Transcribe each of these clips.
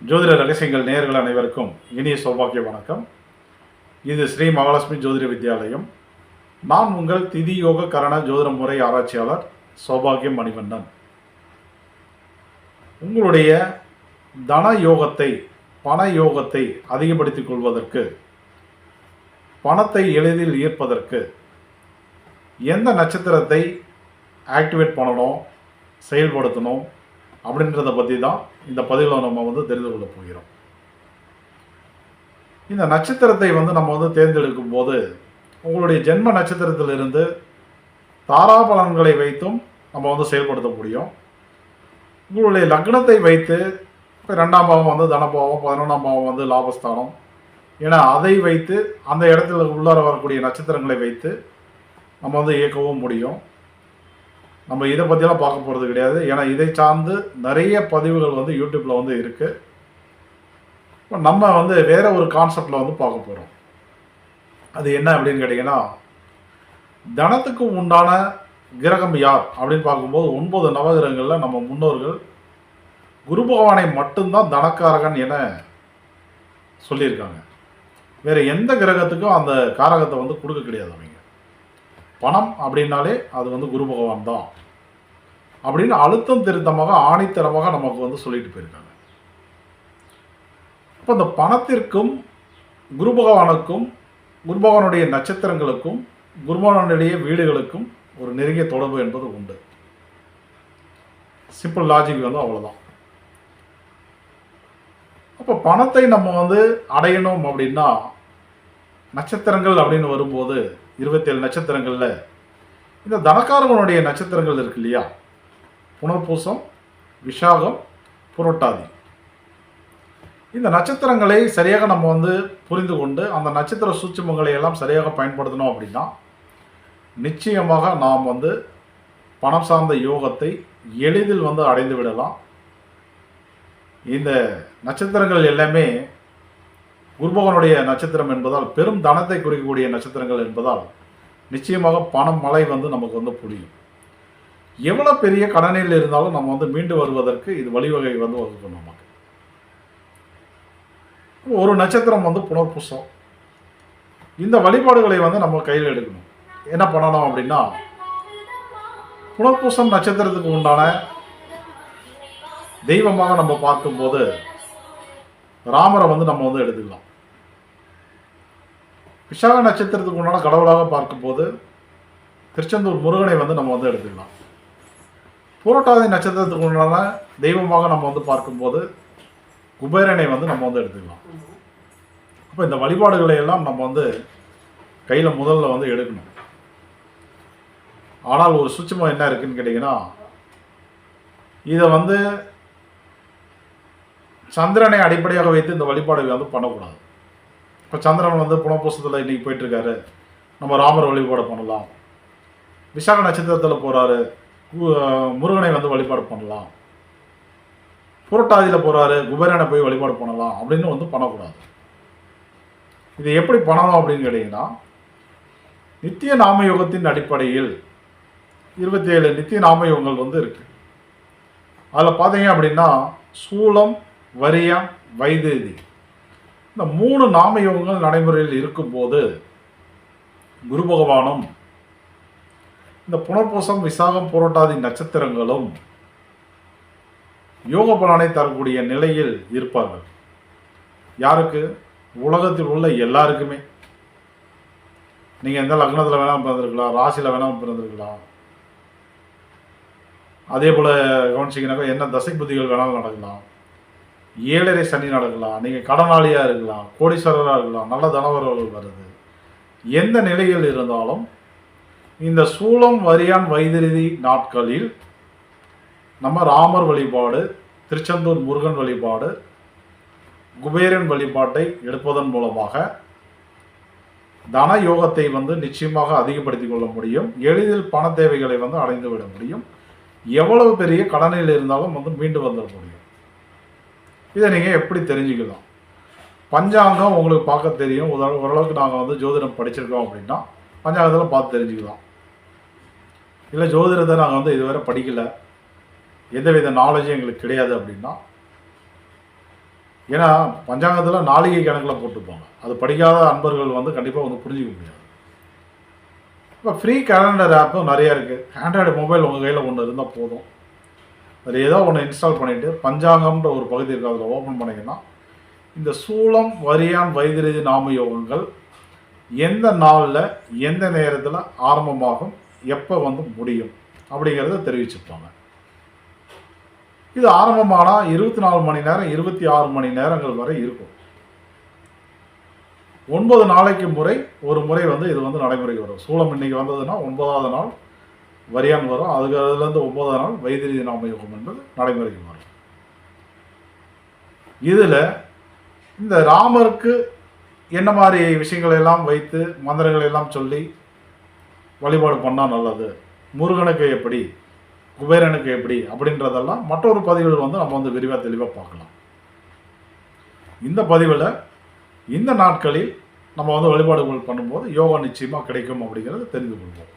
ஜோதிட ரகசியங்கள் நேயர்கள் அனைவருக்கும் இனிய சௌபாக்கிய வணக்கம். இது ஸ்ரீ மகாலட்சுமி ஜோதிட வித்யாலயம். நான் உங்கள் திதி யோக கரண ஜோதிட முறை ஆராய்ச்சியாளர் சௌபாகியம் மணிவண்ணன். உங்களுடைய தன யோகத்தை, பண யோகத்தை அதிகப்படுத்திக் கொள்வதற்கு, பணத்தை எளிதில் ஈர்ப்பதற்கு எந்த நட்சத்திரத்தை ஆக்டிவேட் பண்ணணும், செயல்படுத்தணும் அப்படின்றத பற்றி தான் இந்த பதிவில் நம்ம தெரிந்து கொள்ள போகிறோம். இந்த நட்சத்திரத்தை நம்ம தேர்ந்தெடுக்கும் போது உங்களுடைய ஜென்ம நட்சத்திரத்திலிருந்து தாராபலன்களை வைத்தும் நம்ம செயல்படுத்த முடியும். உங்களுடைய லக்னத்தை வைத்து 2ஆம் பாவம் தனபாவம், 11ஆம் பாவம் லாபஸ்தானம் என அதை வைத்து அந்த இடத்துல உள்ளார வரக்கூடிய நட்சத்திரங்களை வைத்து நம்ம இயக்கவும் முடியும். நம்ம இதை பற்றியெல்லாம் பார்க்க போகிறது கிடையாது. ஏன்னா இதை சார்ந்து நிறைய பதிவுகள் யூடியூப்பில் இருக்குது. இப்போ நம்ம வேறு ஒரு கான்செப்டில் பார்க்க போகிறோம். அது என்ன அப்படின்னு கேட்டிங்கன்னா, தனத்துக்கு உண்டான கிரகம் யார் அப்படின்னு பார்க்கும்போது 9 நவகிரகங்களில் நம்ம முன்னோர்கள் குரு பகவானை மட்டும்தான் தனக்காரகன் என சொல்லியிருக்காங்க. வேறு எந்த கிரகத்துக்கும் அந்த காரகத்தை கொடுக்க கிடையாது. அவங்க பணம் அப்படின்னாலே அது குரு பகவான் தான் அப்படின்னு அழுத்தம் திருத்தமாக ஆணித்தரமாக நமக்கு சொல்லிட்டு போயிருக்காங்க. இப்போ இந்த பணத்திற்கும் குரு பகவானுக்கும், குரு பகவானுடைய நட்சத்திரங்களுக்கும், குரு பகவானுடைய வீடுகளுக்கும் ஒரு நெருங்கிய தொடர்பு என்பது உண்டு. சிம்பிள் லாஜிக் அவ்வளோதான். அப்போ பணத்தை நம்ம அடையணும் அப்படின்னா நட்சத்திரங்கள் அப்படின்னு வரும்போது 27 நட்சத்திரங்களில் இந்த தனக்காரகனுடைய நட்சத்திரங்கள் இருக்கு இல்லையா, புனர்பூசம், விஷாகம், புரட்டாதி. இந்த நட்சத்திரங்களை சரியாக நம்ம புரிந்து கொண்டு அந்த நட்சத்திர சூட்சுமங்களை எல்லாம் சரியாக பயன்படுத்தணும் அப்படின்னா நிச்சயமாக நாம் பணம் சார்ந்த யோகத்தை எளிதில் அடைந்து விடலாம். இந்த நட்சத்திரங்கள் எல்லாமே குருபகனுடைய நட்சத்திரம் என்பதால், பெரும் தனத்தை குறிக்கக்கூடிய நட்சத்திரங்கள் என்பதால் நிச்சயமாக பணம் மழை நமக்கு புரியும். எவ்வளோ பெரிய கடனில் இருந்தாலும் நம்ம மீண்டு வருவதற்கு இது வழிவகை வகுக்கும். நமக்கு ஒரு நட்சத்திரம் புனர்பூசம். இந்த வழிபாடுகளை நம்ம கையில் எடுக்கணும். என்ன பண்ணணும் அப்படின்னா, புனர்பூசம் நட்சத்திரத்துக்கு உண்டான தெய்வமாக நம்ம பார்க்கும்போது ராமரை நம்ம எடுத்துக்கலாம். விஷாக நட்சத்திரத்துக்கு உண்டான கடவுளாக பார்க்கும்போது திருச்செந்தூர் முருகனை நம்ம எடுத்துக்கலாம். புரட்டாதி நட்சத்திரத்துக்கு உண்டான தெய்வமாக நம்ம பார்க்கும்போது குபேரனை நம்ம எடுத்துக்கலாம். அப்போ இந்த வழிபாடுகளை எல்லாம் நம்ம கையில் முதல்ல எடுக்கணும். ஆனால் ஒரு சூட்சுமம் என்ன இருக்குன்னு கேட்டிங்கன்னா, இதை சந்திரனை அடிப்படையாக வைத்து இந்த வழிபாடுகள் பண்ணக்கூடாது. இப்போ சந்திரன் புனர்பூசத்தில் இன்றைக்கி போயிட்டுருக்காரு, நம்ம ராமர் வழிபாடு பண்ணலாம். விசாக நட்சத்திரத்தில் போகிறாரு, முருகனை வழிபாடு பண்ணலாம். புரட்டாதியில் போகிறாரு, குபேரனை போய் வழிபாடு பண்ணலாம் அப்படின்னு பண்ணக்கூடாது. இது எப்படி பண்ணணும் அப்படின்னு கேட்டிங்கன்னா, நித்திய நாமயோகத்தின் அடிப்படையில் 27 நித்திய நாமயோகங்கள் இருக்குது. அதில் பார்த்தீங்க அப்படின்னா சூலம், வரியம், வைதேதி, இந்த 3 நாமயோகங்கள் நடைமுறையில் இருக்கும்போது குரு பகவானும் இந்த புனர்பூசம், விசாகம், புரட்டாதி நட்சத்திரங்களும் யோக பலனை தரக்கூடிய நிலையில் இருப்பார்கள். யாருக்கு? உலகத்தில் உள்ள எல்லாருக்குமே. நீங்கள் எந்த லக்னத்தில் வேணாலும் பிறந்திருக்கலாம், ராசியில் வேணாலும் பிறந்திருக்கலாம். அதே போல் கவனிச்சிங்கனாக்கா என்ன தசை புத்திகள் வேணாலும் நடக்கலாம். 7.5 சனி நடக்கலாம். நீங்கள் கடனாளியாக இருக்கலாம், கோடீஸ்வரராக இருக்கலாம், நல்ல தனவரவுகள் வருது. எந்த நிலையில் இருந்தாலும் இந்த சூலம், வரியான், வைதிருதி நாட்களில் நம்ம ராமர் வழிபாடு, திருச்செந்தூர் முருகன் வழிபாடு, குபேரன் வழிபாட்டை எடுப்பதன் மூலமாக தன யோகத்தை நிச்சயமாக அதிகப்படுத்திக் கொள்ள முடியும். எளிதில் பண தேவைகளை அடைந்து விட முடியும். எவ்வளவு பெரிய கடனில் இருந்தாலும் மீண்டு வந்துட முடியும். இதை நீங்கள் எப்படி தெரிஞ்சுக்கலாம்? பஞ்சாங்கம் உங்களுக்கு பார்க்க தெரியும். ஓரளவுக்கு நாங்கள் ஜோதிடம் படிச்சிருக்கோம் அப்படின்னா பஞ்சாங்கத்தில் பார்த்து தெரிஞ்சுக்கலாம். இல்லை ஜோதிடத்தை நாங்கள் இதுவரை படிக்கலை, எந்தவித நாலேஜும் எங்களுக்கு கிடையாது அப்படின்னா ஏன்னா பஞ்சாங்கத்தில் நாளிகை கணக்கில் போட்டுப்பாங்க. அது படிக்காத அன்பர்கள் வந்து கண்டிப்பாக வந்து புரிஞ்சிக்க முடியாது. இப்போ ஃப்ரீ கேலண்டர் ஆப்பும் நிறையா இருக்குது. ஆண்ட்ராய்டு மொபைல் உங்கள் கையில் ஒன்று இருந்தால் போதும். அதில் ஏதோ ஒன்று இன்ஸ்டால் பண்ணிவிட்டு பஞ்சாங்கம்ன்ற ஒரு பகுதி இருக்குது, அதில் ஓப்பன் பண்ணிங்கன்னா இந்த சூலம், வரியான், வைதிருதி நாம யோகங்கள் எந்த நாளில் எந்த நேரத்தில் ஆரம்பமாகும், எப்போ வந்து முடியும் அப்படிங்கிறத தெரிவிச்சிருப்பாங்க. இது ஆரம்பமானால் 24 மணி நேரம் 26 மணி நேரங்கள் வரை இருக்கும். 9 நாளைக்கு ஒரு முறை வந்து இது வந்து நடைமுறைக்கு வரும். சூலம் இன்னைக்கு வந்ததுன்னா 9வது நாள் வரியான் வரும். அதுலேருந்து 9வது நாள் வைதிருதி நாம யோகம் என்பது நடைமுறைக்கு வரும். இதில் இந்த ராமருக்கு என்ன மாதிரி விஷயங்களை எல்லாம் வைத்து மந்திரங்களை எல்லாம் சொல்லி வழிபாடு பண்ணால் நல்லது, முருகனுக்கு எப்படி, குபேரனுக்கு எப்படி அப்படின்றதெல்லாம் மற்றொரு பதிவில் வந்து நம்ம வந்து விரிவாக தெளிவாக பார்க்கலாம். இந்த பதிவில் இந்த நாட்களில் நம்ம வந்து வழிபாடுகள் பண்ணும்போது யோகா நிச்சயமாக கிடைக்கும் அப்படிங்கிறத தெரிந்து கொள்வோம்.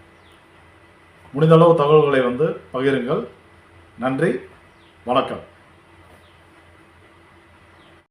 முடிந்த அளவு தகவல்களை வந்து பகிருங்கள். நன்றி, வணக்கம்.